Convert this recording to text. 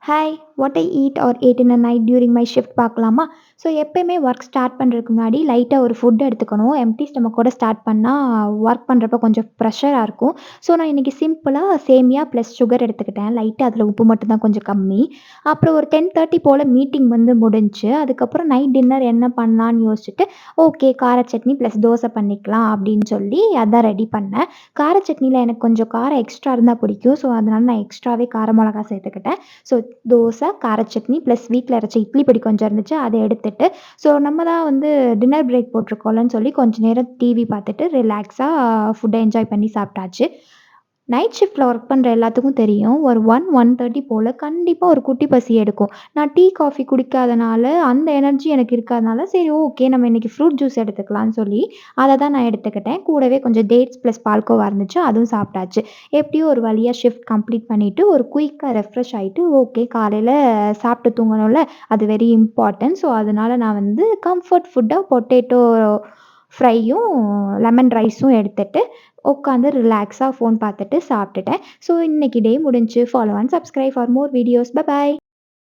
Hi! What I eat or ate in a night during my shift பார்க்கலாமா? So எப்பயுமே work start பண்ணுறதுக்கு முன்னாடி லைட்டா ஒரு ஃபுட் எடுத்துக்கணும். எம்ப்டி ஸ்டொமக்கோட ஸ்டார்ட் பண்ணா ஒர்க் பண்ணுறப்ப கொஞ்சம் ப்ரெஷரா இருக்கும். ஸோ நான் இன்னைக்கு சிம்பிளா சேமியா ப்ளஸ் சுகர் எடுத்துக்கிட்டேன். லைட்டா அதில உப்பு மட்டும் தான் கொஞ்சம் கம்மி. அப்புறம் ஒரு 10:30 போல மீட்டிங் வந்து முடிஞ்சுச்சு. அதுக்கப்புறம் நைட் டின்னர் என்ன பண்ணலான்னு யோசிச்சுட்டு, ஓகே கார சட்னி ப்ளஸ் தோசை பண்ணிக்கலாம் அப்படின்னு சொல்லி அதான் ரெடி பண்ணேன். கார சட்னியில எனக்கு கொஞ்சம் காரம் எக்ஸ்ட்ரா இருந்தா பிடிக்கும். ஸோ அதனால நான் எக்ஸ்ட்ராவே கார மொளகா சேர்த்துக்கிட்டேன். ஸோ தோசை, கார சட்னி ப்ளஸ் வீட்ல அரைச்ச இட்லி பொடி கொஞ்சம் இருந்துச்சு. அத எடுத்துட்டு, ஸோ நம்ம தான் வந்து டின்னர் பிரேக் போட்டிருக்கோம்லன்னு சொல்லி கொஞ்ச நேரம் டிவி பார்த்துட்டு ரிலாக்ஸா ஃபுட்ட என்ஜாய் பண்ணி சாப்பிட்டாச்சு. நைட் ஷிஃப்ட்ல ஒர்க் பண்ற எல்லாத்துக்கும் தெரியும். ஒரு 1:30 போல கண்டிப்பா ஒரு குட்டி பசி எடுக்கும். நான் டீ, காஃபி குடிக்காதனால, அந்த எனர்ஜி எனக்கு இருக்காதனால, சரி ஓகே நம்ம இன்னைக்கு ஃப்ரூட் ஜூஸ் எடுத்துக்கலான்னு சொல்லி, அத தான் நான் எடுத்துக்கிட்டேன். கூடவே கொஞ்சம் டேட்ஸ் ப்ளஸ் பால்கோவா இருந்துச்சு. அதுவும் சாப்பிட்டாச்சு. எப்படியோ ஒரு வழியா ஷிஃப்ட் கம்ப்ளீட் பண்ணிட்டு, ஒரு குயிக்கா ரெஃப்ரெஷ் ஆயிட்டு, ஓகே காலையில சாப்பிட்டு தூங்கணும்ல, அது வெரி இம்பார்ட்டன்ட். ஸோ, அதனால நான் வந்து கம்ஃபர்ட் ஃபுட்டா பொட்டேட்டோ ஃப்ரையும், லெமன் ரைஸும் எடுத்துட்டு, உட்காந்து ரிலாக்ஸா ஃபோன் பார்த்துட்டு சாப்பிட்டுட்டேன். ஸோ, இன்னைக்கு டே முடிஞ்சுச்சு. Follow and subscribe for more videos. By.